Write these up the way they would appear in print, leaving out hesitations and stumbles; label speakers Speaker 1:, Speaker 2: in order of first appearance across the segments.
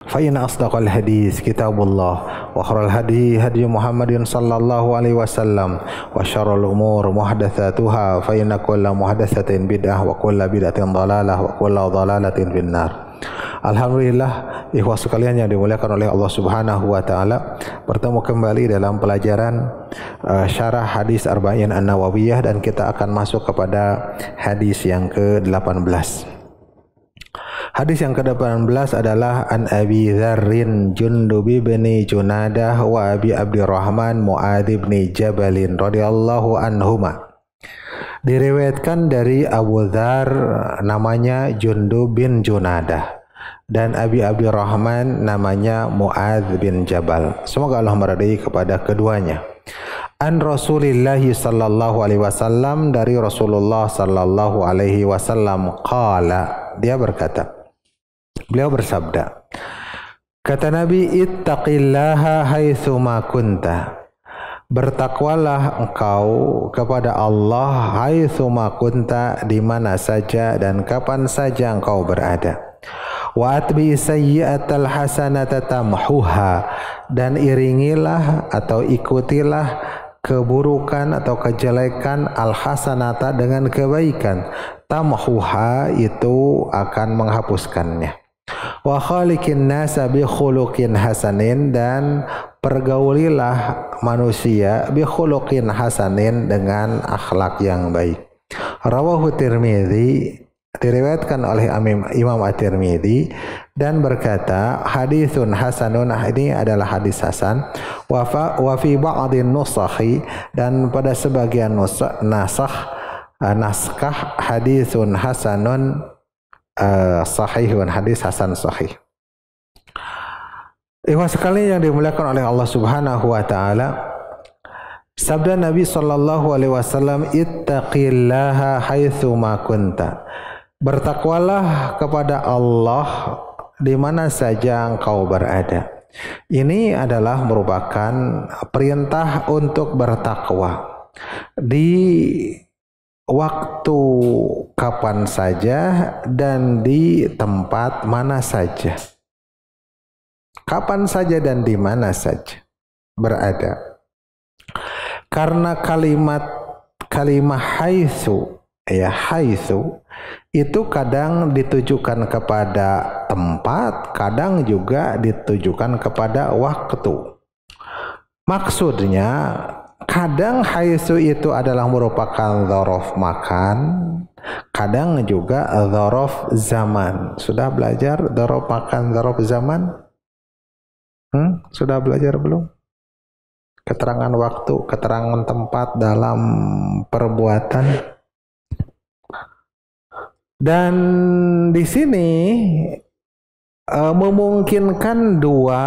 Speaker 1: فإن أصدق الحديث كتاب الله وخير الهدي هدي محمد صلى الله عليه وسلم وشر الأمور محدثاتها فإن كل محدثة بدعة وكل بدعة ضلالة وكل ضلالة في النار. Alhamdulillah, ikhwas sekalian yang dimuliakan oleh Allah Subhanahu wa taala, bertemu kembali dalam pelajaran syarah hadis Arba'in An-Nawawiyah, dan kita akan masuk kepada hadis yang ke-18. Hadis yang ke-18 adalah An Abi Dzarrin Jundub bin Junadah wa Abi Abdurrahman Mu'adz bin Jabal radhiyallahu anhuma. Diriwayatkan dari Abu Dzar namanya Jundub bin Junadah dan Abi Abdurrahman namanya Mu'adz bin Jabal. Semoga Allah meridai kepada keduanya. An Rasulillah sallallahu alaihi wasallam, dari Rasulullah sallallahu alaihi wasallam, qala, dia berkata, beliau bersabda, kata Nabi, ittaqillaha haitsu ma kunta, bertakwalah engkau kepada Allah haitsu ma kunta, di mana saja dan kapan saja engkau berada. Wa atbi sayyi'atal hasanata tamhuha, dan iringilah atau ikutilah keburukan atau kejelekan al hasanata dengan kebaikan, tamhuha itu akan menghapuskannya. Wa khaliqin nasa bi khuluqin hasanin, dan pergaulilah manusia bi khuluqin hasanin, dengan akhlak yang baik. Rawahu Tirmidzi, diriwayatkan oleh Imam At-Tirmidzi, dan berkata hadisun hasanun, ini adalah hadis hasan. Wa fi ba'dhin nusakhi, dan pada sebagian naskah hadisun hasanun sahihun, hadis hasan sahih. Ikhwas sekalian yang dimuliakan oleh Allah Subhanahu wa taala, sabda Nabi sallallahu alaihi wasallam, ittaqillaha haitsu ma kunta, bertakwalah kepada Allah di mana saja engkau berada. Ini adalah merupakan perintah untuk bertakwa di waktu kapan saja dan di tempat mana saja. Kapan saja dan di mana saja berada. Karena kalimat haitsu, ya, haitsu itu kadang ditujukan kepada tempat, kadang juga ditujukan kepada waktu. Maksudnya, kadang haitsu itu adalah merupakan dzaraf makan, kadang juga dzaraf zaman. Sudah belajar dzaraf makan, dzaraf zaman? Sudah belajar belum? Keterangan waktu, keterangan tempat dalam perbuatan. Dan di sini memungkinkan dua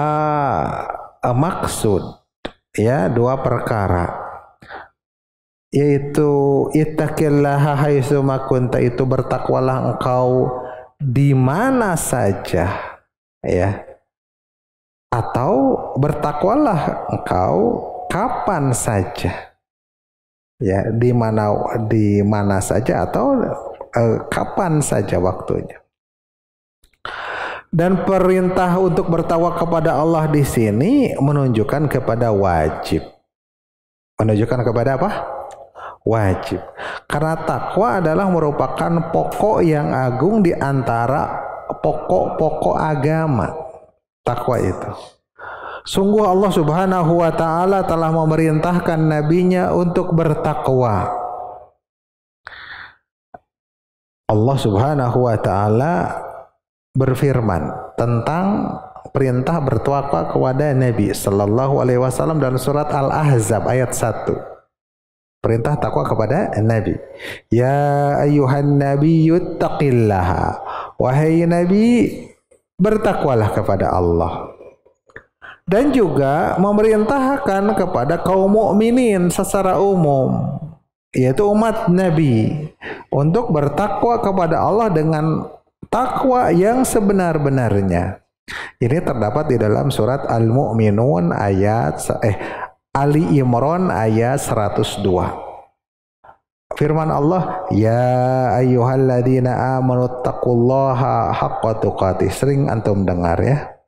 Speaker 1: maksud, ya, dua perkara, yaitu ittaqillaha haitsu ma kunta, itu bertakwalah engkau di mana saja, ya, atau bertakwalah engkau kapan saja, ya, di mana saja atau kapan saja waktunya. Dan perintah untuk bertakwa kepada Allah di sini menunjukkan kepada wajib. Menunjukkan kepada apa? Wajib. Karena takwa adalah merupakan pokok yang agung di antara pokok-pokok agama. Takwa itu. Sungguh Allah Subhanahu wa taala telah memerintahkan nabinya untuk bertakwa. Allah Subhanahu wa taala berfirman tentang perintah bertakwa kepada Nabi sallallahu alaihi wasallam dalam surat Al-Ahzab ayat 1. Perintah takwa kepada Nabi. Ya ayyuhan nabiyyu taqillaha. Wahai Nabi, bertakwalah kepada Allah. Dan juga memerintahkan kepada kaum mukminin secara umum, yaitu umat Nabi, untuk bertakwa kepada Allah dengan takwa yang sebenar-benarnya. Ini terdapat di dalam surat Al-Mu'minun Ali Imran ayat 102. Firman Allah, ya ayyuhalladzina amanu taqullaha haqqa tuqatih. Sering antum dengar, ya.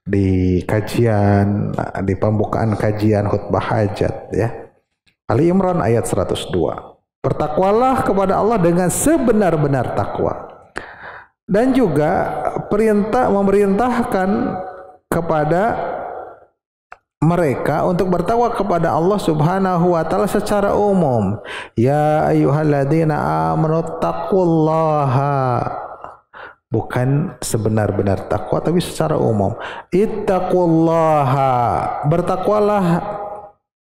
Speaker 1: di kajian, di pembukaan kajian khutbah hajat ya. Ali Imran ayat 102. Bertakwalah kepada Allah dengan sebenar-benar takwa. Dan juga memerintahkan kepada mereka untuk bertakwa kepada Allah Subhanahu wa taala secara umum. Ya ayyuhalladzina amanu taqullaha. Bukan sebenar-benar takwa tapi secara umum. Ittaqullaha. Bertakwalah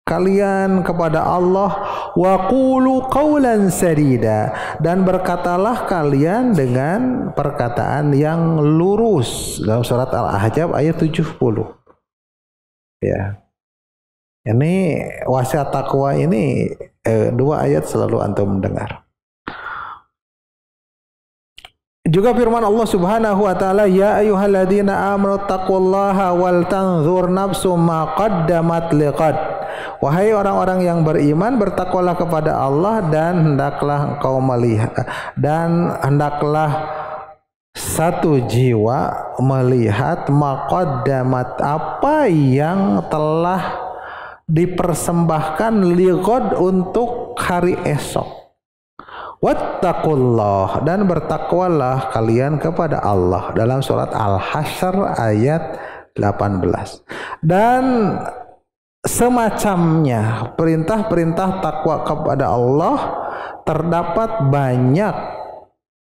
Speaker 1: kalian kepada Allah wa qulu qawlan sadida, dan berkatalah kalian dengan perkataan yang lurus dalam surat Al-Ahzab ayat 70. Ya. Ini wasiat takwa ini dua ayat selalu antum mendengar. Juga firman Allah Subhanahu wa taala, ya ayyuhalladzina amanu taqullaha wal tanzur nafsum ma qaddamat liqad. Wahai orang-orang yang beriman, bertakwalah kepada Allah dan hendaklah engkau melihat, dan hendaklah satu jiwa melihat maqaddamat, apa yang telah dipersembahkan liqad, untuk hari esok. Wattaqullah, dan bertakwalah kalian kepada Allah dalam surat Al-Hasyr ayat 18. Dan semacamnya perintah-perintah takwa kepada Allah terdapat banyak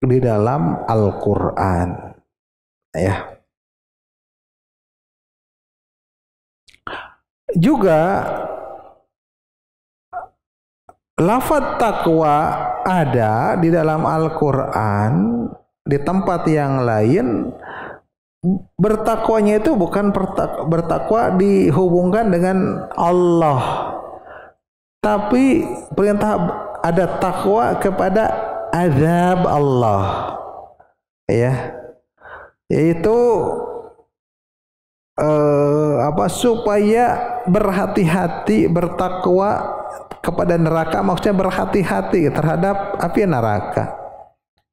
Speaker 1: di dalam Al-Qur'an ya. Juga lafaz takwa ada di dalam Al-Qur'an di tempat yang lain. Bertakwanya itu bukan bertakwa dihubungkan dengan Allah, tapi perintah ada takwa kepada azab Allah ya, yaitu supaya berhati-hati, bertakwa kepada neraka, maksudnya berhati-hati terhadap api neraka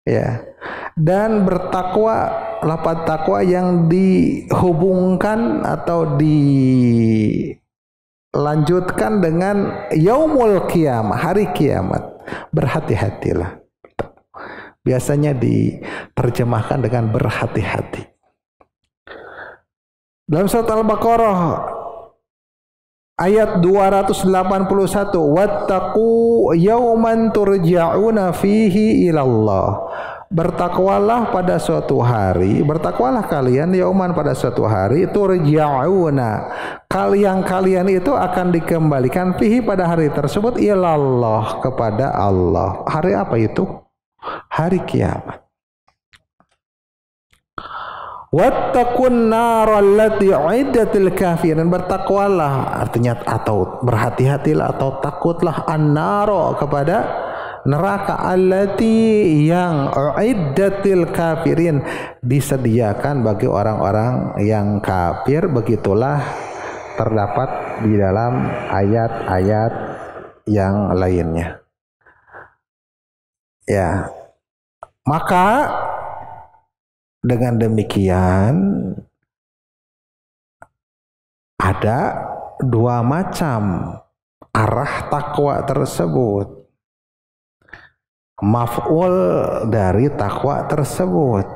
Speaker 1: ya. Dan bertakwa, lafaz takwa yang dihubungkan atau dilanjutkan dengan yaumul qiyamah, hari kiamat. Berhati-hatilah. Biasanya diterjemahkan dengan berhati-hati. Dalam surat Al-Baqarah ayat 281, wattaqu yauman turja'una fihi ilallah. Bertakwalah pada suatu hari, bertakwalah kalian yauman pada suatu hari, turja'una, kalian itu akan dikembalikan fihi pada hari tersebut ilallah, kepada Allah. Hari apa itu? Hari kiamat. Wattaqun naral lati uiddatil kafirin, bertakwalah artinya atau berhati-hatilah atau takutlah an-naro, kepada neraka, allati yang uiddatil kafirin, disediakan bagi orang-orang yang kafir. Begitulah terdapat di dalam ayat-ayat yang lainnya ya. Maka dengan demikian ada dua macam arah takwa tersebut, maf'ul dari takwa tersebut.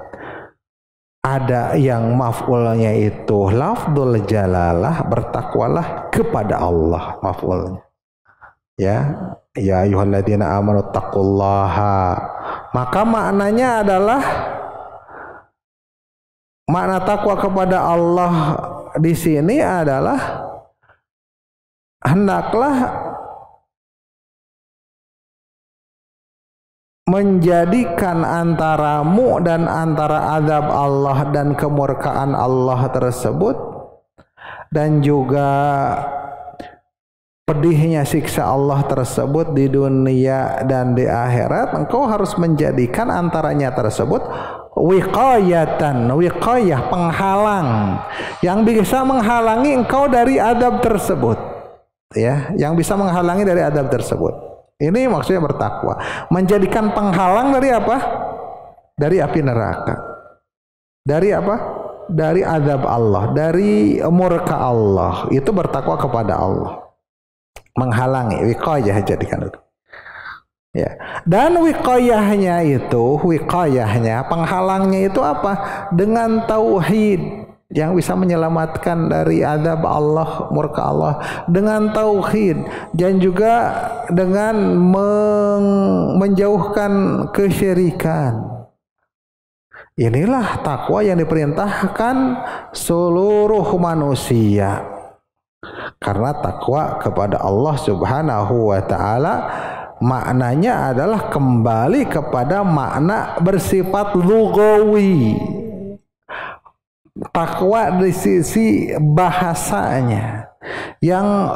Speaker 1: Ada yang maf'ulnya itu lafdzul jalalah, bertakwalah kepada Allah, maf'ulnya ya. Ya ayyuhalladzina amanu taqullaha, maka maknanya adalah, makna takwa kepada Allah di sini adalah hendaklah menjadikan antaramu dan antara azab Allah dan kemurkaan Allah tersebut, dan juga pedihnya siksa Allah tersebut di dunia dan di akhirat. Engkau harus menjadikan antaranya tersebut wiqayatan, wiqayah, penghalang yang bisa menghalangi engkau dari adab tersebut ya, yang bisa menghalangi dari adab tersebut. Ini maksudnya bertakwa, menjadikan penghalang dari apa? Dari api neraka. Dari apa? dari azab Allah, dari murka Allah. Itu bertakwa kepada Allah. Menghalangi, wiqayah jadikan itu. Ya. Dan wiqayahnya penghalangnya itu apa? Dengan tauhid yang bisa menyelamatkan dari azab Allah, murka Allah, dengan tauhid, dan juga dengan menjauhkan kesyirikan. Inilah takwa yang diperintahkan seluruh manusia. Karena takwa kepada Allah Subhanahu wa taala maknanya adalah kembali kepada makna bersifat lughawi. Takwa dari sisi bahasanya, yang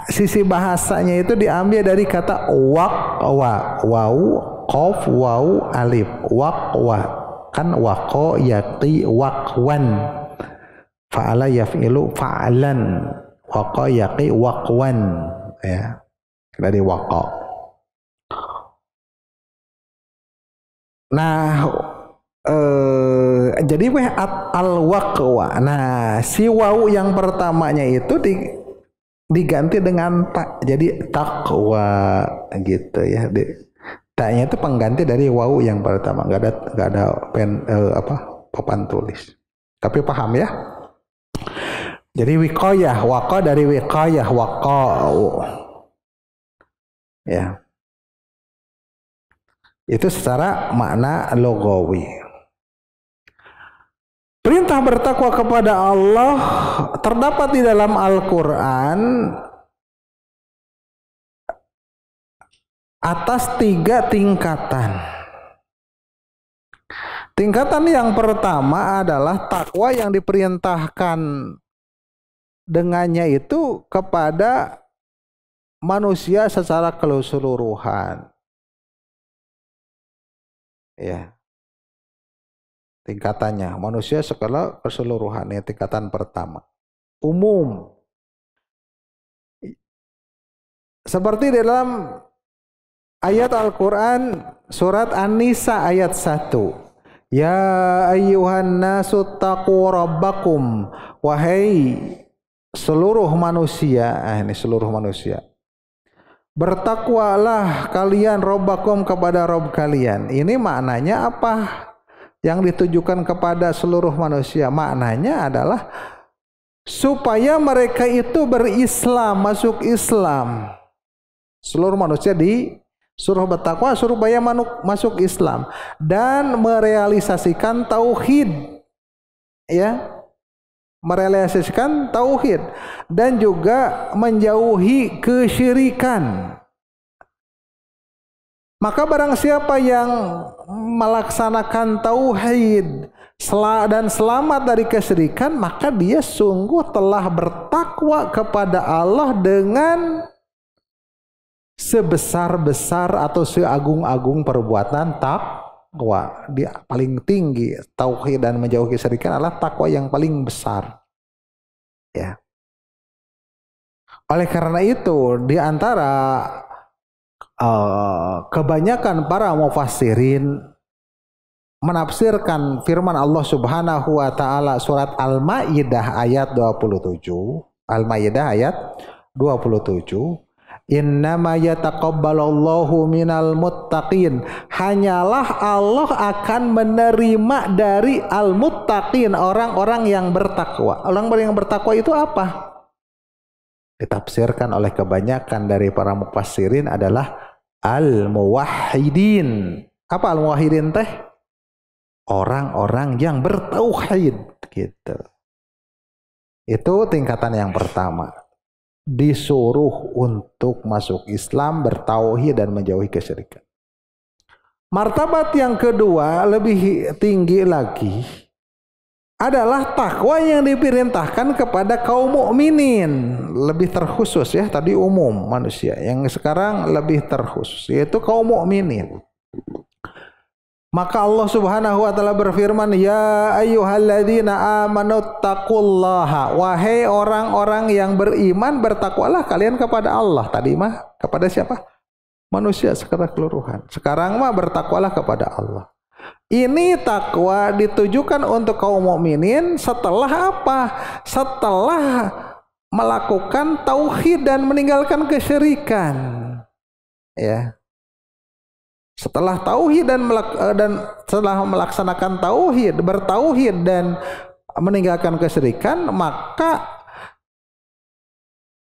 Speaker 1: sisi bahasanya itu diambil dari kata waqwa, waw, qaf, waw, alif, waqwa, kan waqo yaqi waqwan, fa'ala yaf'ilu fa'lan, waqo yaqi waqwan, ya, dari waqo. Nah, jadi al-waqwa. Nah, si waw yang pertamanya itu diganti dengan tak. Jadi taqwa gitu ya. Taknya itu pengganti dari waw yang pertama. Enggak ada papan tulis. Tapi paham ya? Jadi wiqayah, waqa dari wiqayah, waqa. Ya. Itu secara makna logawi. Perintah bertakwa kepada Allah terdapat di dalam Al-Quran atas 3 tingkatan. Tingkatan yang pertama adalah takwa yang diperintahkan dengannya itu kepada manusia secara keseluruhan. Ya. Tingkatannya manusia segala keseluruhan, ya, tingkatan pertama umum, seperti dalam ayat Al-Quran surat An-Nisa ayat 1, ya ayyuhan nasu taqu rabbakum, wahai seluruh manusia, ini seluruh manusia, bertakwalah kalian rabbakum kepada Rabb kalian. Ini maknanya apa? Yang ditujukan kepada seluruh manusia, maknanya adalah supaya mereka itu berislam, masuk Islam. Seluruh manusia disuruh bertakwa supaya masuk Islam dan merealisasikan tauhid, ya, merealisasikan tauhid dan juga menjauhi kesyirikan. Maka barang siapa yang melaksanakan tauhid dan selamat dari kesyirikan, maka dia sungguh telah bertakwa kepada Allah dengan sebesar-besar atau seagung-agung perbuatan takwa. Dia paling tinggi tauhid dan menjauhi kesyirikan adalah takwa yang paling besar. Ya. Oleh karena itu, di antara kebanyakan para mufassirin menafsirkan firman Allah Subhanahu wa taala surat Al-Maidah ayat 27. Al-Maidah ayat 27. Innama yataqabbalallahu minal muttaqin. Hanyalah Allah akan menerima dari al-muttaqin, orang-orang yang bertakwa. Orang-orang yang bertakwa itu apa? Ditafsirkan oleh kebanyakan dari para mufassirin adalah al-muwahhidin. Apa al-muwahhidin teh? Orang-orang yang bertauhid gitu. Itu tingkatan yang pertama. Disuruh untuk masuk Islam, bertauhid dan menjauhi kesyirikan. Martabat yang kedua lebih tinggi lagi adalah takwa yang diperintahkan kepada kaum mukminin, lebih terkhusus ya, tadi umum manusia, yang sekarang lebih terkhusus yaitu kaum mukminin. Maka Allah Subhanahu wa taala berfirman, ya ayyuhalladzina amanu taqullaha, wahai orang-orang yang beriman, bertakwalah kalian kepada Allah. Tadi mah kepada siapa? Manusia secara keseluruhan. Sekarang mah bertakwalah kepada Allah. Ini takwa ditujukan untuk kaum mukminin setelah apa? Setelah melakukan tauhid dan meninggalkan kesyirikan. Ya. Setelah tauhid dan setelah melaksanakan tauhid, bertauhid dan meninggalkan kesyirikan, maka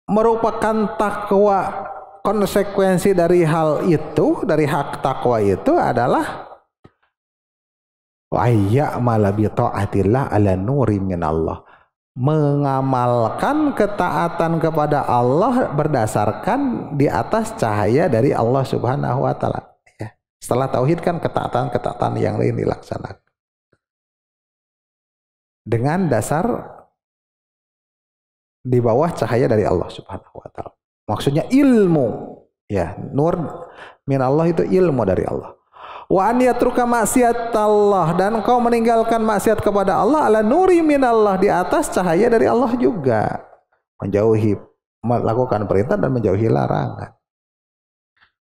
Speaker 1: merupakan takwa. Konsekuensi dari hal itu, dari hak takwa itu adalah wa ya'mala bi ta'atillah ala nuri minallah, mengamalkan ketaatan kepada Allah berdasarkan di atas cahaya dari Allah Subhanahu wa taala. Ya. Setelah tauhid kan ketaatan yang lain dilaksanakan dengan dasar di bawah cahaya dari Allah Subhanahu wa taala. Maksudnya ilmu. Ya, nur minallah itu ilmu dari Allah. Wa an yatruka maksiat Allah, dan kau meninggalkan maksiat kepada Allah ala nuri minallah, di atas cahaya dari Allah juga. Menjauhi, melakukan perintah dan menjauhi larangan.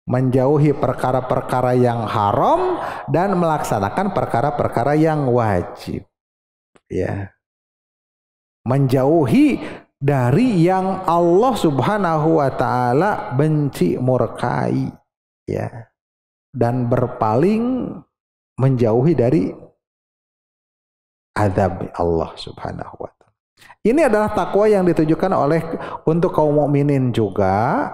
Speaker 1: Menjauhi perkara-perkara yang haram dan melaksanakan perkara-perkara yang wajib. Ya. Menjauhi dari yang Allah Subhanahu wa taala benci, murkai, ya. Dan berpaling, menjauhi dari azab Allah Subhanahu wa taala. Ini adalah takwa yang ditujukan untuk kaum mukminin juga.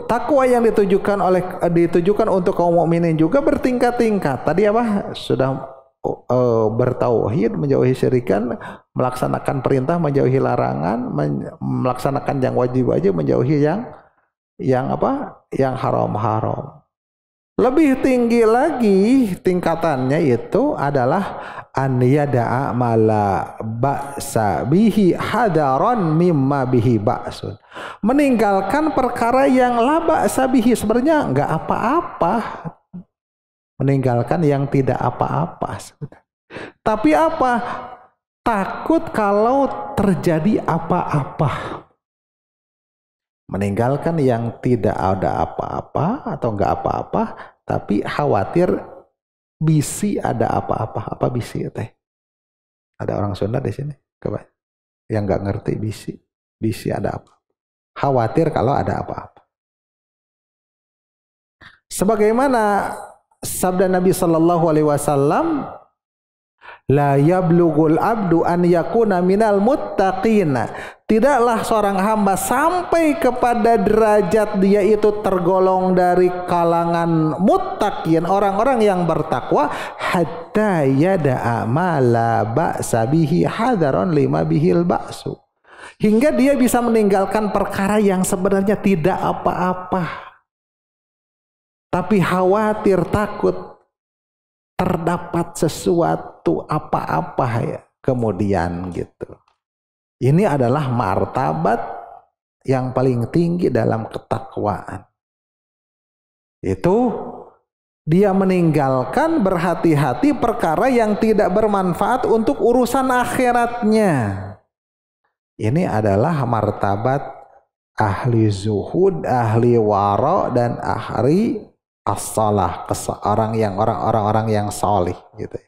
Speaker 1: Takwa yang ditujukan untuk kaum mukminin juga bertingkat-tingkat. Tadi apa? Sudah bertauhid, menjauhi syirikan, melaksanakan perintah, menjauhi larangan, melaksanakan yang wajib-wajib, menjauhi yang apa? Yang haram-haram. Lebih tinggi lagi tingkatannya itu adalah an yada'a mala ba'sa bihi hadaron mimma bihi ba'sun. Meninggalkan perkara yang la ba'sa bihi, sebenarnya enggak apa-apa. Meninggalkan yang tidak apa-apa. Tapi apa? Takut kalau terjadi apa-apa. Meninggalkan yang tidak ada apa-apa atau enggak apa-apa, tapi khawatir bisi ada apa-apa. Apa bisi teh? Ada orang Sunda di sini, coba. Yang enggak ngerti bisi. Bisi ada apa? Khawatir kalau ada apa-apa. Sebagaimana sabda Nabi sallallahu alaihi wasallam, la yablughul abdu an yakuna minal muttaqina. Tidaklah seorang hamba sampai kepada derajat dia itu tergolong dari kalangan muttaqin, orang-orang yang bertakwa, hatta yada'a ma la ba'sa bihi hadaron lima bihil ba'su. Hingga dia bisa meninggalkan perkara yang sebenarnya tidak apa-apa, tapi khawatir, takut terdapat sesuatu apa-apa ya kemudian gitu. Ini adalah martabat yang paling tinggi dalam ketakwaan. Itu dia meninggalkan berhati-hati perkara yang tidak bermanfaat untuk urusan akhiratnya. Ini adalah martabat ahli zuhud, ahli wara, dan ahli as-salah, orang-orang yang salih gitu.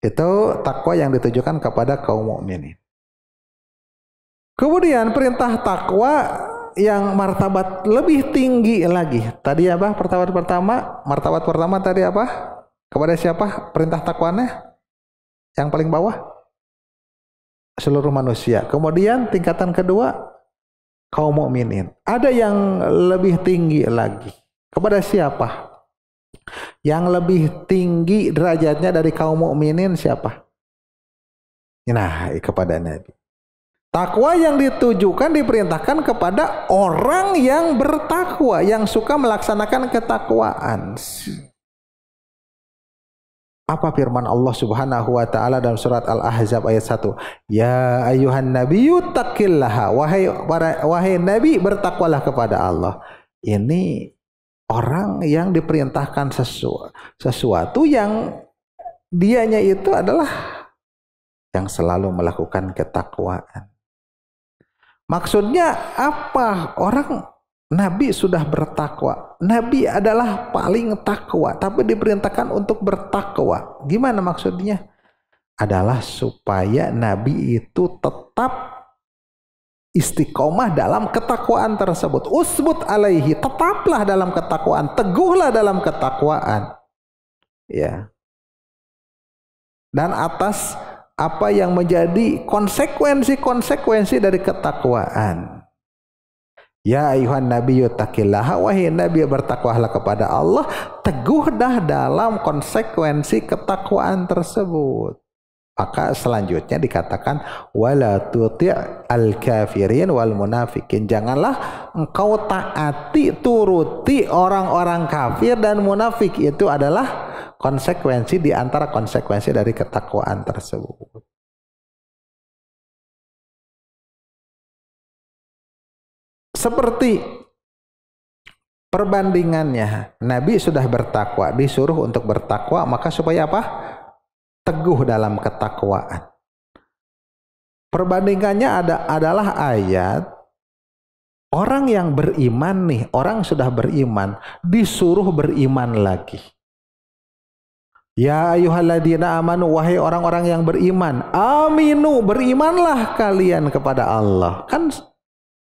Speaker 1: Itu takwa yang ditujukan kepada kaum mukminin. Kemudian perintah takwa yang martabat lebih tinggi lagi. Tadi apa? Martabat pertama tadi apa? Kepada siapa perintah takwanya? Yang paling bawah? Seluruh manusia. Kemudian tingkatan kedua kaum mukminin. Ada yang lebih tinggi lagi. Kepada siapa? Yang lebih tinggi derajatnya dari kaum mukminin siapa? Nah, kepada Nabi. Takwa yang ditujukan, diperintahkan kepada orang yang bertakwa, yang suka melaksanakan ketakwaan. Apa firman Allah Subhanahu wa taala dalam surat Al-Ahzab ayat 1? Ya ayyuhan nabiyyu taqillaha, wahai nabi, bertakwalah kepada Allah. Ini orang yang diperintahkan sesuatu yang dianya itu adalah yang selalu melakukan ketakwaan. Maksudnya apa? Orang Nabi sudah bertakwa. Nabi adalah paling takwa, tapi diperintahkan untuk bertakwa. Gimana maksudnya? Adalah supaya Nabi itu tetap istiqomah dalam ketakwaan tersebut. Usbut alaihi, tetaplah dalam ketakwaan, teguhlah dalam ketakwaan. Ya. Dan atas apa yang menjadi konsekuensi dari ketakwaan. Ya ayuhan nabiyyu taqillaha, wahai nabi bertakwalah kepada Allah, teguh dah dalam konsekuensi ketakwaan tersebut. Maka selanjutnya dikatakan wala tuti' al-kafirin wal munafikin. Janganlah engkau taati, turuti orang-orang kafir dan munafik. Itu adalah konsekuensi di antara konsekuensi dari ketakwaan tersebut. Seperti perbandingannya, Nabi sudah bertakwa, disuruh untuk bertakwa, maka supaya apa? Teguh dalam ketakwaan. Perbandingannya adalah ayat orang yang beriman nih, orang sudah beriman, disuruh beriman lagi. Ya ayyuhalladzina amanu, wahai orang-orang yang beriman, aminu, berimanlah kalian kepada Allah. Kan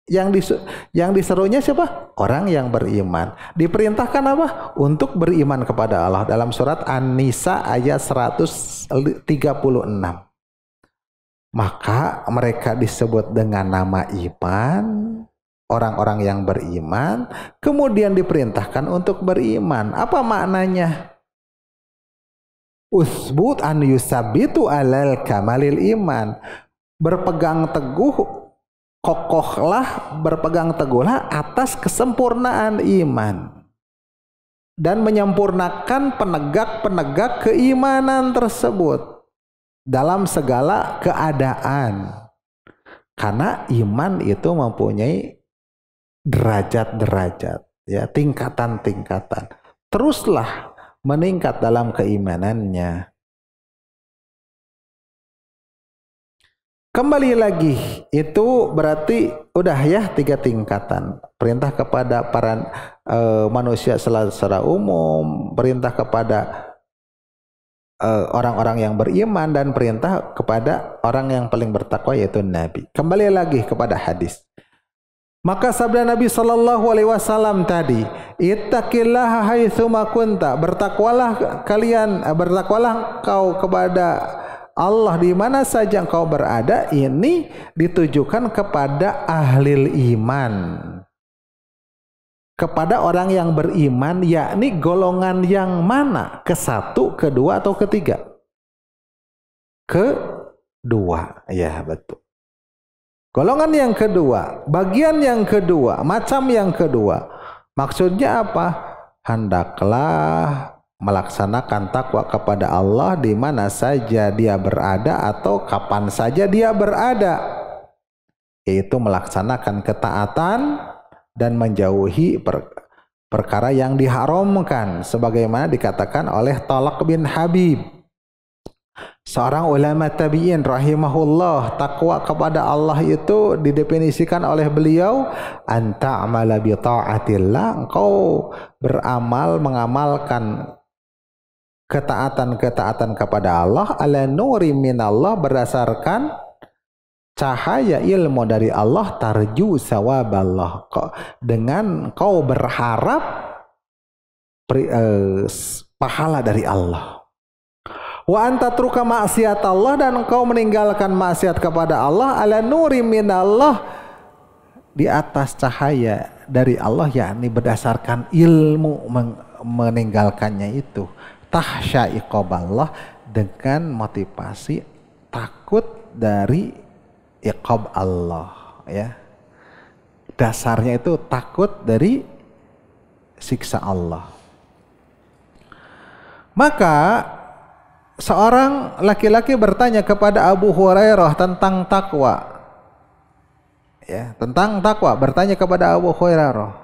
Speaker 1: yang diserunya siapa? Orang yang beriman. Diperintahkan apa? Untuk beriman kepada Allah dalam surat An-Nisa ayat 136. Maka mereka disebut dengan nama iman, orang-orang yang beriman, kemudian diperintahkan untuk beriman. Apa maknanya? Usbut an yusabitu alal kamalil iman. Berpegang teguh, kokohlah, berpegang teguhlah atas kesempurnaan iman dan menyempurnakan penegak-penegak keimanan tersebut dalam segala keadaan, karena iman itu mempunyai derajat-derajat, ya, tingkatan-tingkatan. Teruslah meningkat dalam keimanannya. Kembali lagi, itu berarti udah ya 3 tingkatan. Perintah kepada para manusia secara umum, perintah kepada orang-orang yang beriman, dan perintah kepada orang yang paling bertakwa yaitu Nabi. Kembali lagi kepada hadis. Maka sabda Nabi SAW tadi, ittaqillaha haitsuma kunta, bertakwalah kalian, bertakwalah kau kepada Allah di mana saja engkau berada. Ini ditujukan kepada ahlil iman, kepada orang yang beriman, yakni golongan yang mana? Ke-1, ke-2 atau ke-3? Ke-2, ya betul. Golongan yang kedua, bagian yang kedua, macam yang kedua. Maksudnya apa? Hendaklah melaksanakan takwa kepada Allah di mana saja dia berada atau kapan saja dia berada, yaitu melaksanakan ketaatan dan menjauhi perkara yang diharamkan, sebagaimana dikatakan oleh Talaq bin Habib, seorang ulama tabi'in rahimahullah. Takwa kepada Allah itu didefinisikan oleh beliau, anta amala bi ta'atillah, engkau beramal, mengamalkan ketaatan-ketaatan kepada Allah, ala nuri minallah, berdasarkan cahaya ilmu dari Allah, tarju sawaballah, dengan kau berharap pahala dari Allah. Wa anta truka maksiat Allah, dan kau meninggalkan maksiat kepada Allah, ala nuri minallah, di atas cahaya dari Allah, yakni berdasarkan ilmu meninggalkannya itu. Tahsya iqaballah, dengan motivasi takut dari iqab Allah, ya. Dasarnya itu takut dari siksa Allah. Maka seorang laki-laki bertanya kepada Abu Hurairah tentang takwa, ya, tentang takwa, bertanya kepada Abu Hurairah.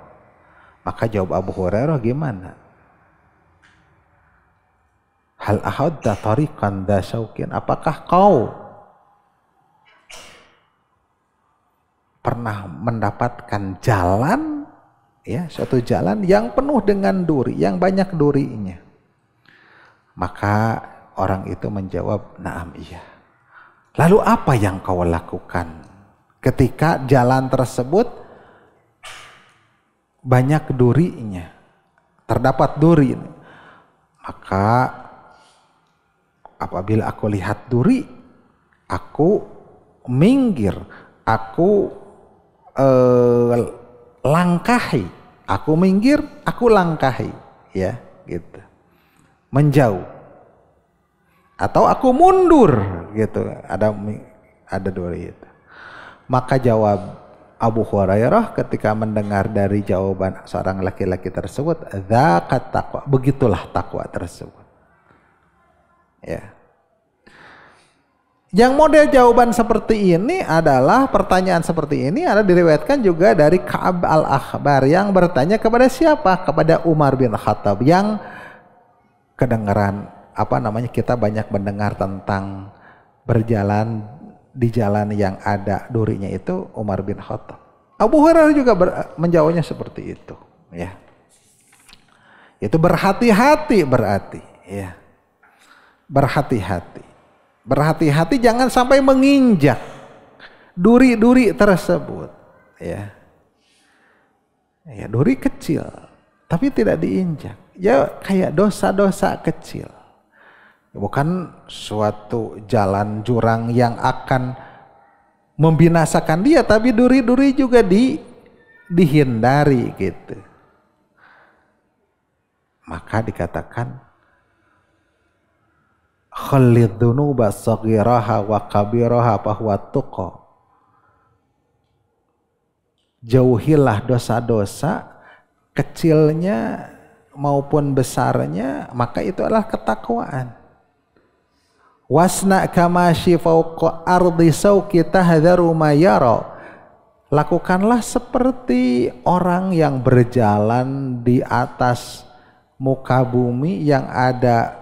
Speaker 1: Maka jawab Abu Hurairah, gimana? Hal ahadda tariqan dha syaukin, apakah kau pernah mendapatkan jalan ya, suatu jalan yang penuh dengan duri, yang banyak durinya. Maka orang itu menjawab, "Na'am, iya." Lalu apa yang kau lakukan ketika jalan tersebut banyak durinya, terdapat duri? Maka apabila aku lihat duri, aku minggir, aku langkahi, aku minggir, aku langkahi, ya, gitu, menjauh, atau aku mundur, gitu. Ada duri itu. Maka jawab Abu Hurairah ketika mendengar dari jawaban seorang laki-laki tersebut, "Dzaqat taqwa," begitulah takwa tersebut. Ya. Yang model jawaban seperti ini adalah, pertanyaan seperti ini adalah diriwayatkan juga dari Ka'ab al-Akhbar yang bertanya kepada siapa? Kepada Umar bin Khattab, yang kedengaran kita banyak mendengar tentang berjalan di jalan yang ada durinya itu Umar bin Khattab. Abu Hurairah juga menjawabnya seperti itu, ya. Itu berhati-hati berarti, ya. Berhati-hati. Berhati-hati jangan sampai menginjak duri-duri tersebut, ya. Ya, duri kecil tapi tidak diinjak. Ya kayak dosa-dosa kecil. Bukan suatu jalan jurang yang akan membinasakan dia, tapi duri-duri juga dihindari gitu. Maka dikatakan khallid dzunuba saghiraha wa kabiraha fahuwa tuqa. Jauhilah dosa-dosa kecilnya maupun besarnya, maka itu adalah ketakwaan. Wasna kamashi fauqa ardi sauki tahdharu ma yara. Lakukanlah seperti orang yang berjalan di atas muka bumi yang ada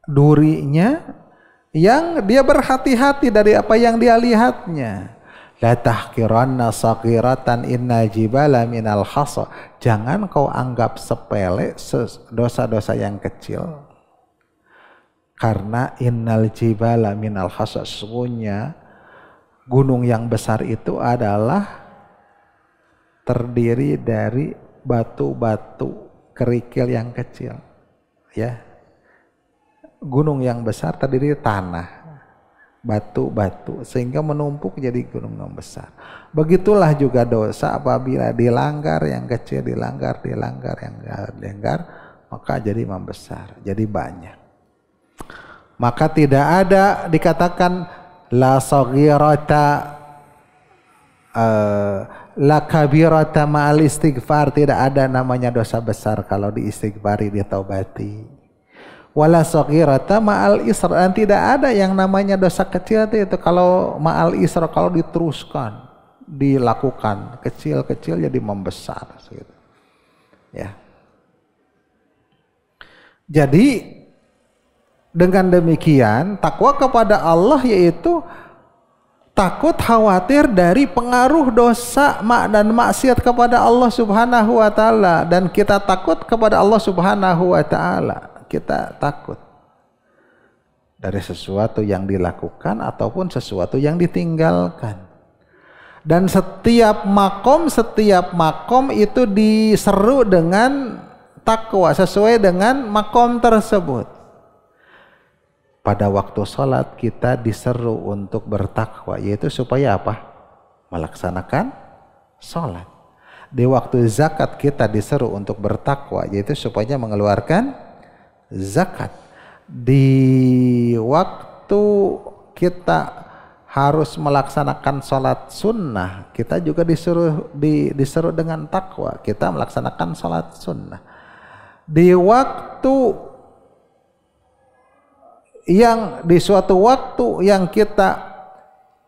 Speaker 1: durinya, yang dia berhati-hati dari apa yang dia lihatnya. La tahqiranna saghiratan inna jibala minal hasa. Jangan kau anggap sepele dosa-dosa yang kecil, karena innal jibala minal hasa, sesungguhnya gunung yang besar itu adalah terdiri dari batu-batu kerikil yang kecil, ya. Gunung yang besar terdiri dari tanah, batu-batu, sehingga menumpuk jadi gunung yang besar. Begitulah juga dosa, apabila dilanggar yang kecil, dilanggar, maka jadi membesar, jadi banyak. Maka tidak ada dikatakan la saghirata la kabirata ma'al istighfar, tidak ada namanya dosa besar kalau diistighfari, ditaubati. Wala saghirata ma'al isra, dan tidak ada yang namanya dosa kecil itu kalau ma'al isra, kalau diteruskan, dilakukan kecil-kecil jadi membesar gitu. Ya. Jadi dengan demikian takwa kepada Allah yaitu takut khawatir dari pengaruh dosa dan maksiat kepada Allah Subhanahu wa taala, dan kita takut kepada Allah Subhanahu wa taala. Kita takut dari sesuatu yang dilakukan ataupun sesuatu yang ditinggalkan. Dan setiap makom itu diseru dengan takwa sesuai dengan makom tersebut. Pada waktu sholat kita diseru untuk bertakwa, yaitu supaya apa? Melaksanakan sholat. Di waktu zakat kita diseru untuk bertakwa, yaitu supaya mengeluarkan zakat. Di waktu kita harus melaksanakan sholat sunnah, kita juga diseru dengan takwa, kita melaksanakan sholat sunnah. Di suatu waktu yang kita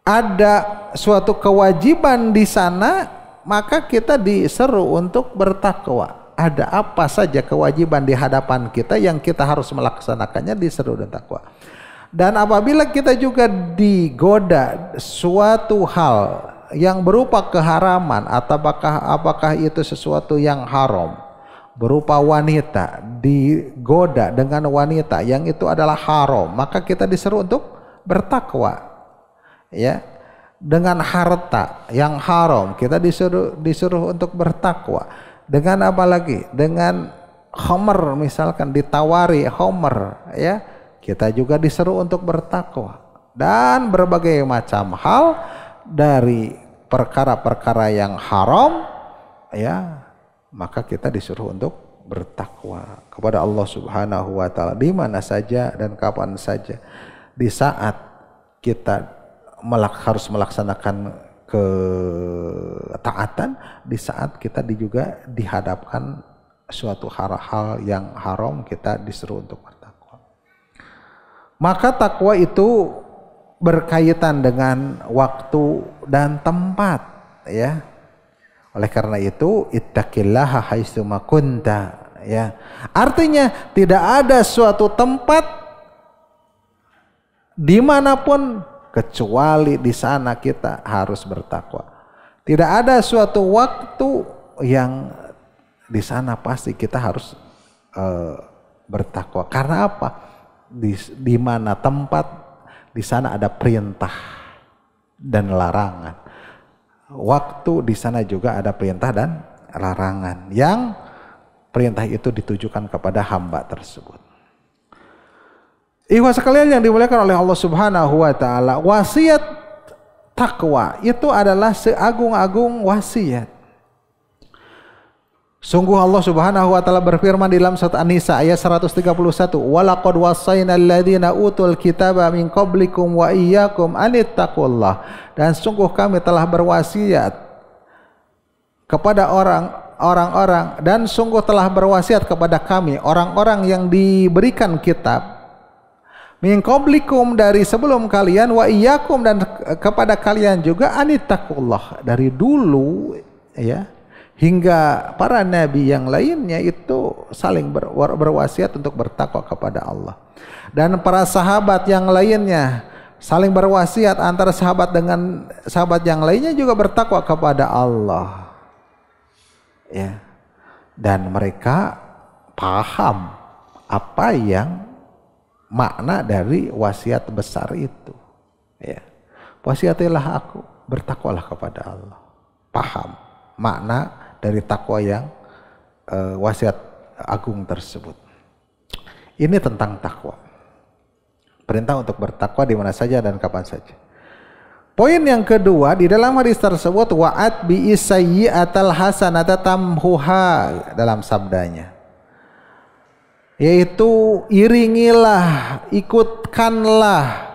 Speaker 1: ada suatu kewajiban di sana, maka kita diseru untuk bertakwa. Ada apa saja kewajiban di hadapan kita yang kita harus melaksanakannya, diseru dan takwa. Dan apabila kita juga digoda suatu hal yang berupa keharaman, atau apakah itu sesuatu yang haram, berupa wanita, digoda dengan wanita yang itu adalah haram, maka kita disuruh untuk bertakwa. Ya, dengan harta yang haram kita disuruh untuk bertakwa. Dengan apa lagi? Dengan khamr, misalkan ditawari khamr, ya, kita juga disuruh untuk bertakwa. Dan berbagai macam hal dari perkara-perkara yang haram, ya, maka kita disuruh untuk bertakwa kepada Allah Subhanahu wa taala di mana saja dan kapan saja. Di saat kita harus melaksanakan ketaatan, di saat kita juga dihadapkan suatu hal-hal yang haram, kita disuruh untuk bertakwa. Maka takwa itu berkaitan dengan waktu dan tempat, ya. Oleh karena itu, ittaqillaha haitsu ma kunta, ya. Artinya tidak ada suatu tempat dimanapun kecuali di sana kita harus bertakwa. Tidak ada suatu waktu yang di sana pasti kita harus bertakwa. Karena apa? Di mana tempat, di sana ada perintah dan larangan. Waktu di sana juga ada perintah dan larangan. Yang perintah itu ditujukan kepada hamba tersebut. Ikhwah sekalian yang dimuliakan oleh Allah Subhanahu wa taala, wasiat takwa itu adalah seagung-agung wasiat. Sungguh Allah Subhanahu wa taala berfirman di dalam surat An-Nisa ayat 131, "Walaqad wassaynal ladzina utul kitaba min qablikum wa iyyakum anittaqullah." Dan sungguh kami telah berwasiat kepada orang-orang dan sungguh telah berwasiat kepada kami orang-orang yang diberikan kitab min qablikum dari sebelum kalian wa iyyakum dan kepada kalian juga anittaqullah, dari dulu, ya, hingga para nabi yang lainnya itu saling berwasiat untuk bertakwa kepada Allah. Dan para sahabat yang lainnya saling berwasiat, antara sahabat dengan sahabat yang lainnya juga bertakwa kepada Allah. Ya. Dan mereka paham apa yang makna dari wasiat besar itu. Ya. Wasiatilah aku, bertakwalah kepada Allah. Paham makna dari takwa yang wasiat agung tersebut. Ini tentang takwa. Perintah untuk bertakwa di mana saja dan kapan saja. Poin yang kedua di dalam hadis tersebut, wa'at bi sayyi'atal hasanata tamhuha, dalam sabdanya, yaitu iringilah, ikutkanlah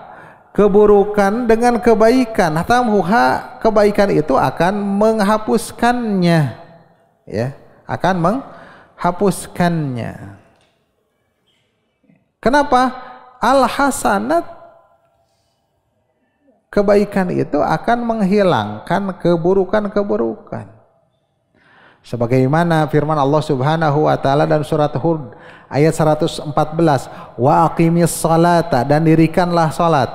Speaker 1: keburukan dengan kebaikan. Tamhuha, kebaikan itu akan menghapuskannya, ya, akan menghapuskannya. Kenapa? Al-hasanat, kebaikan itu akan menghilangkan keburukan-keburukan. Sebagaimana firman Allah Subhanahu wa taala dalam surat Hud ayat 114, wa aqimis salata, dan dirikanlah salat,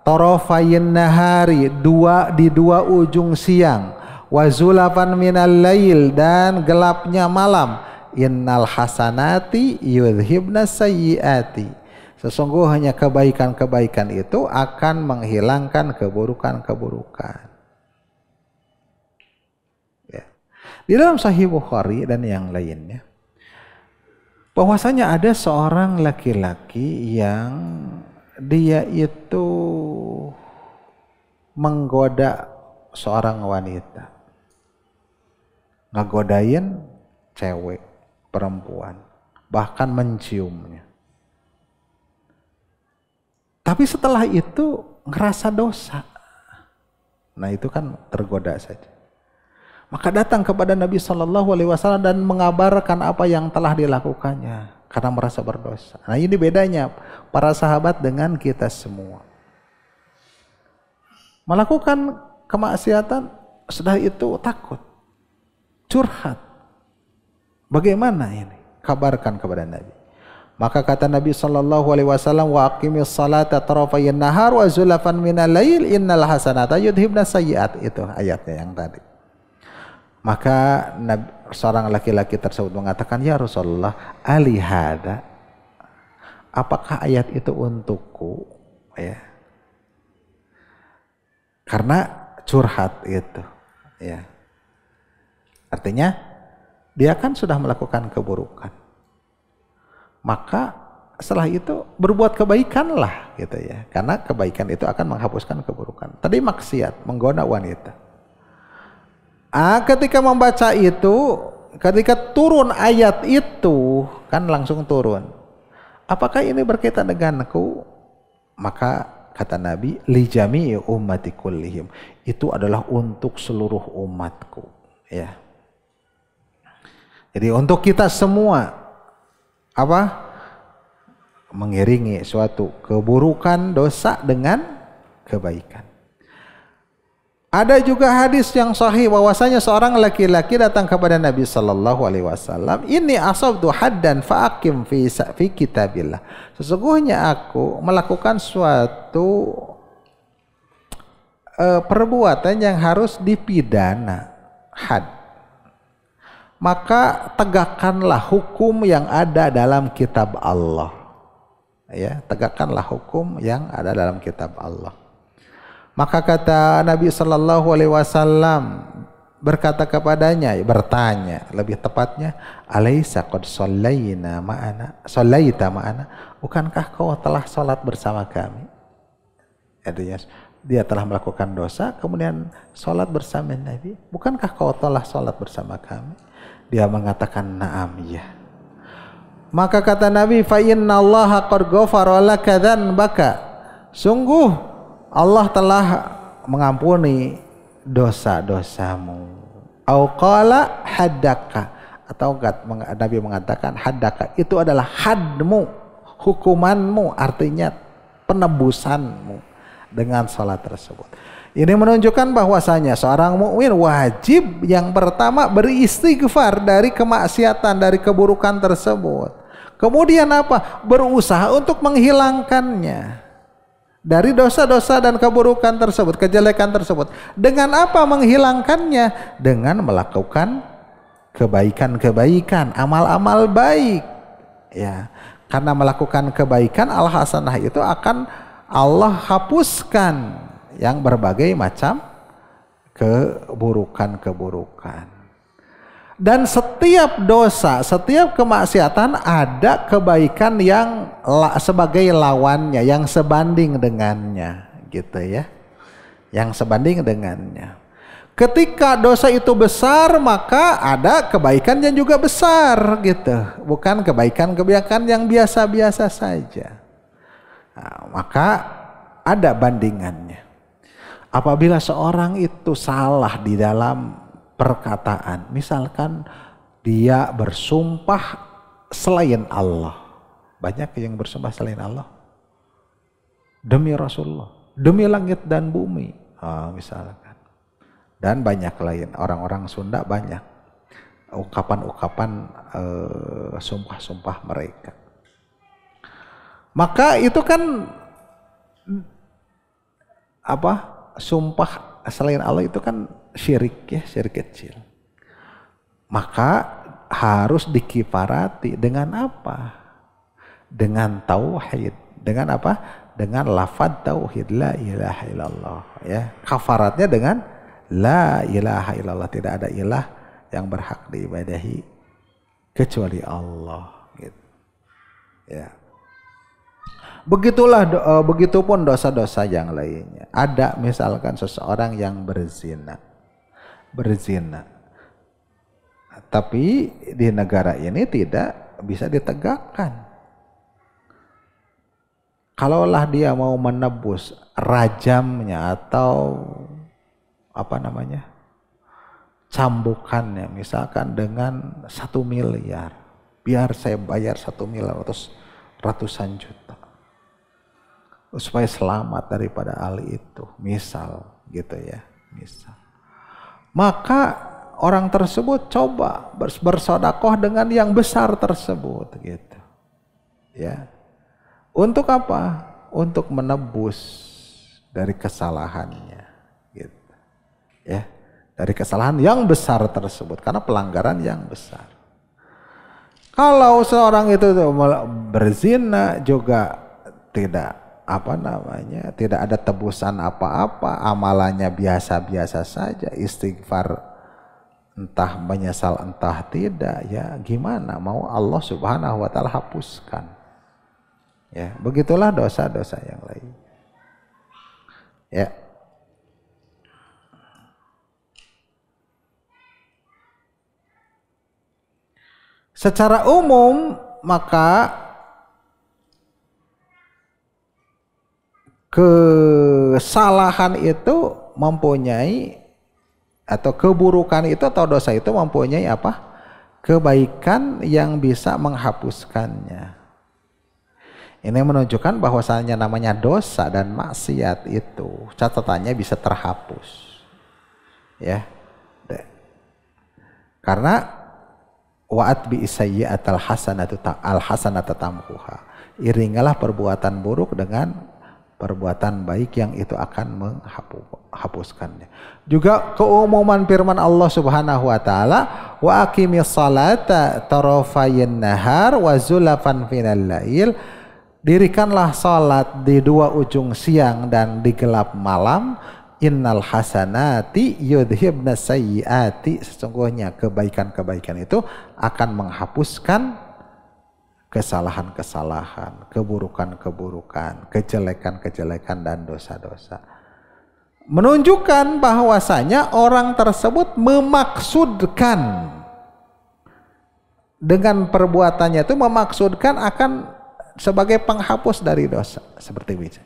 Speaker 1: tarafayin nahari, di dua ujung siang, wa zulafan minal lail, dan gelapnya malam, innal hasanati yudhibna sayyiati, sesungguhnya kebaikan-kebaikan itu akan menghilangkan keburukan-keburukan. Ya. Di dalam Sahih Bukhari dan yang lainnya, bahwasanya ada seorang laki-laki yang dia itu menggoda seorang wanita, ngegodain cewek, perempuan, bahkan menciumnya. Tapi setelah itu ngerasa dosa. Nah, itu kan tergoda saja. Maka datang kepada Nabi SAW dan mengabarkan apa yang telah dilakukannya karena merasa berdosa. Nah, ini bedanya para sahabat dengan kita semua. Melakukan kemaksiatan, setelah itu takut, curhat. Bagaimana ini? Kabarkan kepada Nabi. Maka kata Nabi sallallahu alaihi wasallam, wa aqimis salata tarafayn nahar wa zulafan minal lail innal hasanata yudhibna sayyi'at. Itu ayatnya yang tadi. Maka seorang laki-laki tersebut mengatakan, ya Rasulullah, alihada, apakah ayat itu untukku? Ya. Karena curhat itu. Ya. Artinya dia kan sudah melakukan keburukan. Maka setelah itu berbuat kebaikanlah gitu ya. Karena kebaikan itu akan menghapuskan keburukan. Tadi maksiat, menggoda wanita. Ketika membaca itu, ketika turun ayat itu, kan langsung turun. Apakah ini berkaitan denganku? Maka kata Nabi, li jami'i ummati kullihim. Itu adalah untuk seluruh umatku. Ya. Jadi untuk kita semua, mengiringi suatu keburukan dosa dengan kebaikan. Ada juga hadis yang sahih bahwasanya seorang laki-laki datang kepada Nabi sallallahu alaihi wasallam, "Inni asabtu haddan fa'aqim fi kitabillah." Sesungguhnya aku melakukan suatu perbuatan yang harus dipidana, had. Maka tegakkanlah hukum yang ada dalam kitab Allah. Ya, tegakkanlah hukum yang ada dalam kitab Allah. Maka kata Nabi sallallahu alaihi wasallam berkata kepadanya, bertanya lebih tepatnya, alaisa qad shallaina ma'ana, shallaita ma'ana, bukankah kau telah salat bersama kami? Artinya dia telah melakukan dosa kemudian salat bersama Nabi, bukankah kau telah salat bersama kami? Dia mengatakan na'am, ya. Maka kata Nabi, fa innallaha qad ghafara laka dzanbaka. Sungguh Allah telah mengampuni dosa-dosamu. Au qala haddaka, atau Nabi mengatakan haddaka, itu adalah hadmu, hukumanmu, artinya penebusanmu dengan salat tersebut. Ini menunjukkan bahwasanya seorang mukmin wajib yang pertama beristighfar dari kemaksiatan, dari keburukan tersebut. Kemudian apa? Berusaha untuk menghilangkannya dari dosa-dosa dan keburukan tersebut, kejelekan tersebut. Dengan apa menghilangkannya? Dengan melakukan kebaikan-kebaikan, amal-amal baik. Ya, karena melakukan kebaikan, al-hasanah itu akan Allah hapuskan yang berbagai macam keburukan-keburukan. Dan setiap dosa, setiap kemaksiatan ada kebaikan yang sebagai lawannya, yang sebanding dengannya, gitu ya. Yang sebanding dengannya. Ketika dosa itu besar, maka ada kebaikan yang juga besar, gitu. Bukan kebaikan-kebaikan yang biasa-biasa saja. Nah, maka ada bandingannya. Apabila seorang itu salah di dalam perkataan, misalkan dia bersumpah selain Allah. Banyak yang bersumpah selain Allah. Demi Rasulullah, demi langit dan bumi, misalkan. Dan banyak lain, orang-orang Sunda banyak ungkapan-ungkapan sumpah-sumpah mereka. Maka itu kan sumpah selain Allah itu kan syirik, ya, syirik kecil. Maka harus dikifarati dengan apa? Dengan tauhid. Dengan apa? Dengan lafaz tauhid, la ilaha illallah, ya. Kafaratnya dengan la ilaha illallah, tidak ada ilah yang berhak diibadahi kecuali Allah, gitu. Ya. Begitupun dosa-dosa yang lainnya. Ada misalkan seseorang yang berzina. Tapi di negara ini tidak bisa ditegakkan. Kalaulah dia mau menebus rajamnya atau cambukannya, misalkan dengan 1 miliar. Biar saya bayar 1 miliar atau ratusan juta. Supaya selamat daripada Ali itu, misal gitu ya, misal. Maka orang tersebut coba bersedekah dengan yang besar tersebut, gitu. Ya. Untuk apa? Untuk menebus dari kesalahannya. Gitu. Ya. Dari kesalahan yang besar tersebut. Karena pelanggaran yang besar. Kalau seorang itu berzina juga tidak tidak ada tebusan apa-apa, amalannya biasa-biasa saja, istighfar entah menyesal entah tidak, ya gimana mau Allah Subhanahu wa taala hapuskan. Ya, begitulah dosa-dosa yang lain. Ya. Secara umum maka kesalahan itu mempunyai atau keburukan itu atau dosa itu mempunyai apa? Kebaikan yang bisa menghapuskannya. Ini menunjukkan bahwasanya namanya dosa dan maksiat itu catatannya bisa terhapus. Ya. Karena wa'at bi sayyi'atal hasanatu tamhuha. Iringalah perbuatan buruk dengan perbuatan baik yang itu akan menghapuskannya. Juga keumuman firman Allah Subhanahu wa taala, wa aqimis salata tarafayn nahar wa zulafan minal lail. Dirikanlah salat di dua ujung siang dan di gelap malam. Innal hasanati yudhibna sayyiati. Sesungguhnya kebaikan-kebaikan itu akan menghapuskan kesalahan-kesalahan, keburukan-keburukan, kejelekan-kejelekan dan dosa-dosa. Menunjukkan bahwasanya orang tersebut memaksudkan dengan perbuatannya itu memaksudkan akan sebagai penghapus dari dosa. Seperti bisa.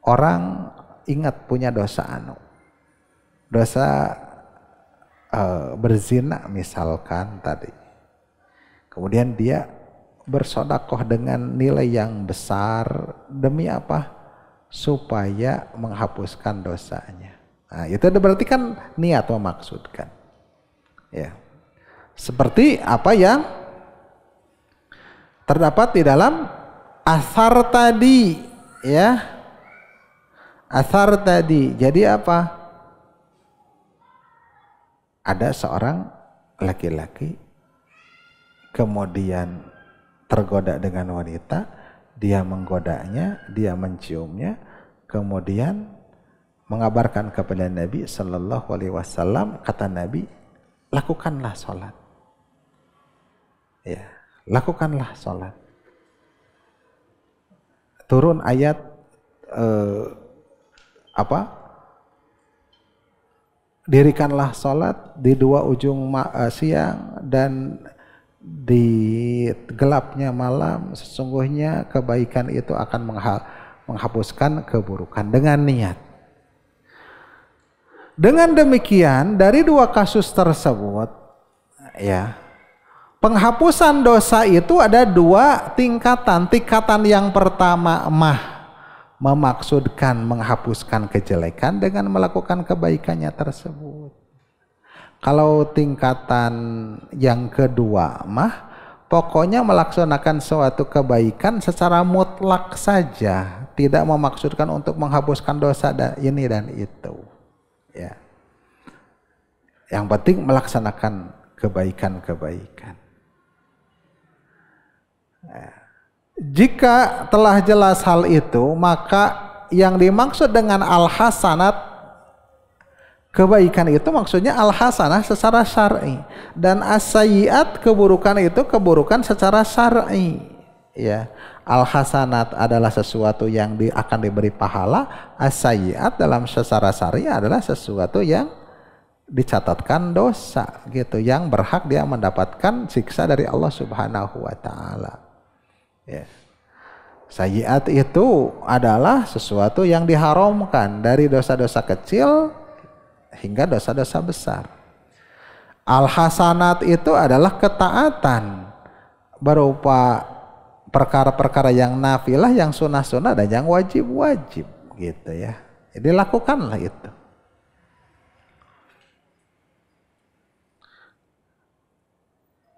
Speaker 1: Orang ingat punya dosa berzina misalkan tadi, kemudian dia bersedekah dengan nilai yang besar demi apa? Supaya menghapuskan dosanya. Nah, itu berarti kan niat memaksudkan. Ya. Seperti apa yang terdapat di dalam asar tadi, ya. Asar tadi, jadi apa? Ada seorang laki-laki kemudian tergoda dengan wanita, dia menggodanya, dia menciumnya, kemudian mengabarkan kepada Nabi Sallallahu Alaihi Wasallam, kata Nabi, lakukanlah sholat, ya, lakukanlah sholat. Turun ayat dirikanlah sholat di dua ujung siang dan di gelapnya malam, sesungguhnya kebaikan itu akan menghapuskan keburukan dengan niat. Dengan demikian dari dua kasus tersebut, ya, penghapusan dosa itu ada dua tingkatan. Tingkatan yang pertama memaksudkan menghapuskan kejelekan dengan melakukan kebaikannya tersebut. Kalau tingkatan yang kedua pokoknya melaksanakan suatu kebaikan secara mutlak saja, tidak memaksudkan untuk menghapuskan dosa ini dan itu. Ya. Yang penting melaksanakan kebaikan-kebaikan. Ya. Jika telah jelas hal itu, maka yang dimaksud dengan al-hasanat, kebaikan itu maksudnya al-hasanah secara syar'i, dan as-sayyi'at, keburukan itu keburukan secara syar'i. Ya, al-hasanat adalah sesuatu yang akan diberi pahala, as-sayyi'at dalam secara syar'i adalah sesuatu yang dicatatkan dosa, gitu, yang berhak dia mendapatkan siksa dari Allah Subhanahu wa taala. Ya. Sayyi'at itu adalah sesuatu yang diharamkan dari dosa-dosa kecil hingga dosa-dosa besar. Al-hasanat itu adalah ketaatan berupa perkara-perkara yang nafilah, yang sunnah-sunnah, dan yang wajib-wajib, gitu ya. Jadi lakukanlah itu.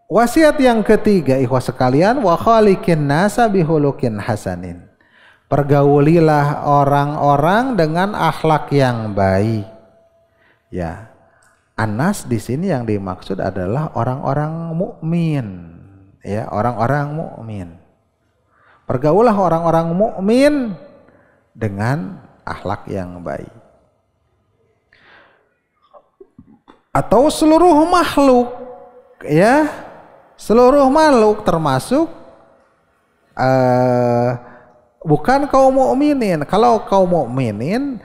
Speaker 1: Wasiat yang ketiga, ikhwah sekalian, wa khaliqin nasa bihulukin hasanin. Pergaulilah orang-orang dengan akhlak yang baik. Ya. Anas di sini yang dimaksud adalah orang-orang mukmin. Ya, orang-orang mukmin. Pergaulah orang-orang mukmin dengan akhlak yang baik. Atau seluruh makhluk, ya, seluruh makhluk termasuk bukan kaum mukminin. Kalau kaum mukminin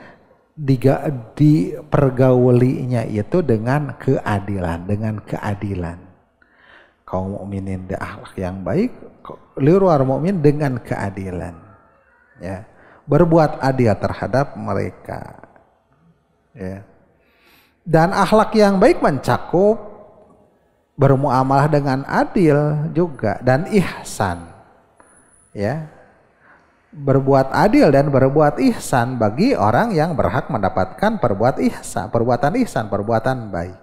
Speaker 1: dipergaulinya itu dengan keadilan, Kaum mukminin di akhlak yang baik, luar mukmin dengan keadilan. Ya. Berbuat adil terhadap mereka. Ya. Dan akhlak yang baik mencakup bermuamalah dengan adil juga dan ihsan. Ya. Berbuat adil dan berbuat ihsan bagi orang yang berhak mendapatkan perbuatan ihsan, perbuatan baik.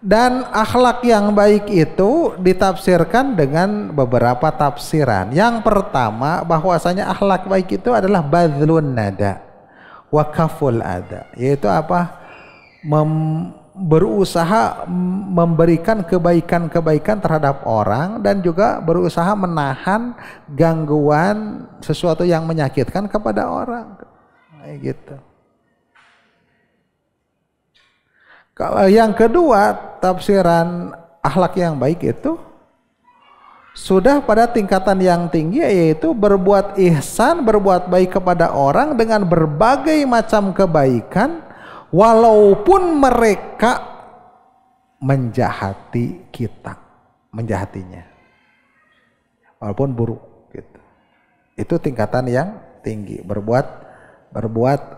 Speaker 1: Dan akhlak yang baik itu ditafsirkan dengan beberapa tafsiran. Yang pertama, bahwasanya akhlak baik itu adalah badlun nada wa kaful ada, yaitu apa? Berusaha memberikan kebaikan-kebaikan terhadap orang dan juga berusaha menahan gangguan sesuatu yang menyakitkan kepada orang. Kayak gitu. Kalau yang kedua, tafsiran akhlak yang baik itu sudah pada tingkatan yang tinggi, yaitu berbuat ihsan, berbuat baik kepada orang dengan berbagai macam kebaikan walaupun mereka menjahati kita, menjahatinya, walaupun buruk gitu. Itu tingkatan yang tinggi, berbuat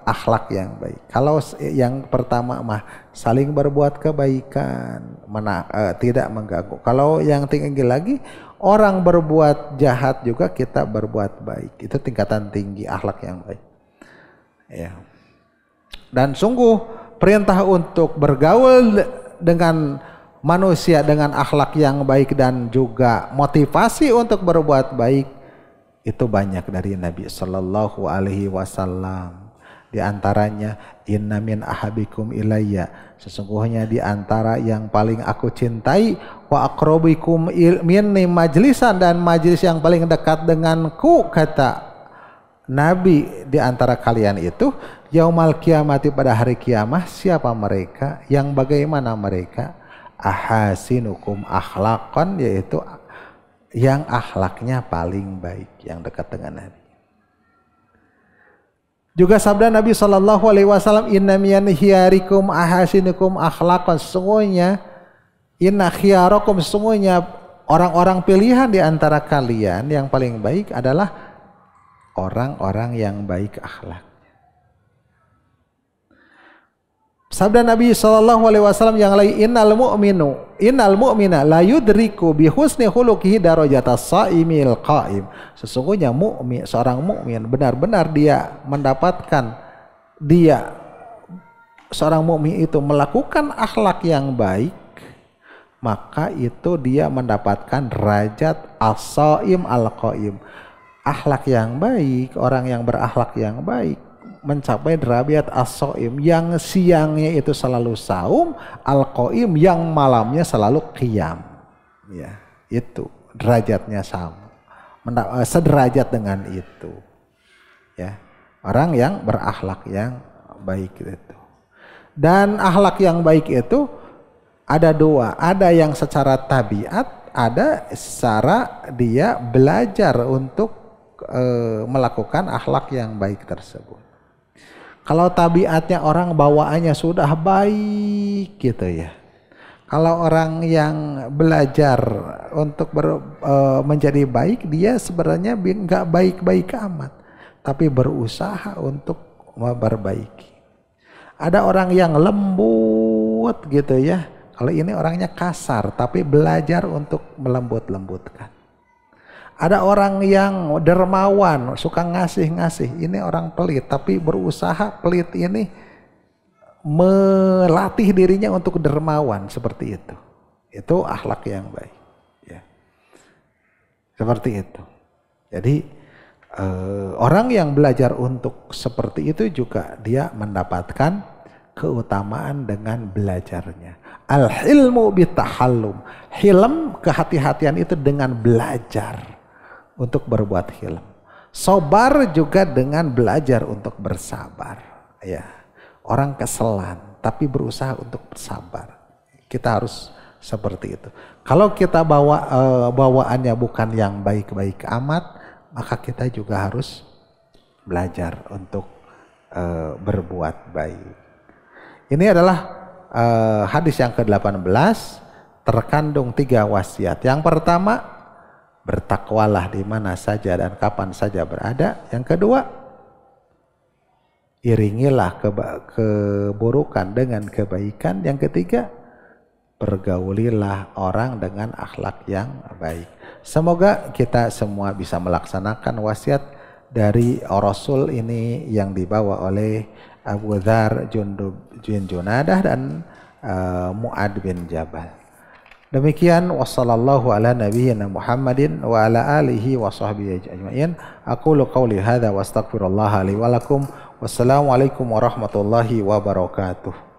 Speaker 1: akhlak yang baik. Kalau yang pertama mah saling berbuat kebaikan, tidak mengganggu. Kalau yang tinggi lagi, orang berbuat jahat juga kita berbuat baik. Itu tingkatan tinggi akhlak yang baik. Ya. Dan sungguh perintah untuk bergaul dengan manusia dengan akhlak yang baik dan juga motivasi untuk berbuat baik itu banyak dari Nabi Sallallahu Alaihi Wasallam. Di antaranya, inna min ahabikum ilayya, sesungguhnya di antara yang paling aku cintai, wa aqrabikum minni majlisan, dan majlis yang paling dekat denganku, kata Nabi, di antara kalian itu yaumal kiamati, pada hari kiamah. Siapa mereka? Yang bagaimana mereka? Ahasinukum akhlaqan, yaitu yang akhlaknya paling baik, yang dekat dengan Nabi. Juga sabda Nabi Shallallahu Alaihi Wasallam, inna min khiyarikum ahasinukum akhlaqan, sesungguhnya inna khiyarakum, sesungguhnya orang-orang pilihan di antara kalian yang paling baik adalah orang-orang yang baik akhlak. Sabda Nabi Shallallahu Alaihi Wasallam yang lain, innal mu'mina la yudriku bi husni khuluqihi darajatas shaimil qaim. Sesungguhnya seorang mukmin benar-benar dia mendapatkan, seorang mukmin itu melakukan akhlak yang baik, maka itu dia mendapatkan derajat as-shaim al-qaim. Akhlak yang baik, orang yang berakhlak yang baik mencapai derajat as-shaim, yang siangnya itu selalu saum, al-qaim yang malamnya selalu qiyam. Ya, itu derajatnya sama. Sederajat dengan itu. Ya. Orang yang berakhlak yang baik itu. Dan akhlak yang baik itu ada dua, ada yang secara tabiat, ada secara dia belajar untuk melakukan akhlak yang baik tersebut. Kalau tabiatnya orang bawaannya sudah baik gitu ya. Kalau orang yang belajar untuk menjadi baik, dia sebenarnya nggak baik-baik amat, tapi berusaha untuk memperbaiki. Ada orang yang lembut gitu ya. Kalau ini orangnya kasar, tapi belajar untuk melembut-lembutkan. Ada orang yang dermawan, suka ngasih-ngasih. Ini orang pelit, tapi berusaha pelit ini melatih dirinya untuk dermawan, seperti itu. Itu akhlak yang baik. Ya. Seperti itu. Jadi orang yang belajar untuk seperti itu juga dia mendapatkan keutamaan dengan belajarnya. Al-hilmu bitahallum. Hilm, kehati-hatian itu dengan belajar untuk berbuat hilm. Sobar juga dengan belajar untuk bersabar. Ya. Orang keselan tapi berusaha untuk bersabar. Kita harus seperti itu. Kalau kita bawaannya bukan yang baik-baik amat, maka kita juga harus belajar untuk berbuat baik. Ini adalah hadis yang ke-18, terkandung 3 wasiat. Yang pertama, bertakwalah di mana saja dan kapan saja berada. Yang kedua, iringilah keburukan dengan kebaikan. Yang ketiga, pergaulilah orang dengan akhlak yang baik. Semoga kita semua bisa melaksanakan wasiat dari Rasul ini yang dibawa oleh Abu Dzar bin Junadah dan Mu'ad bin Jabal. Demikian wassallallahu ala nabiyyina Muhammadin wa ala alihi wa sahbihi ajma'in. Aqulu qawli hadza wa astaghfirullaha li wa lakum. Wassalamualaikum warahmatullahi wabarakatuh.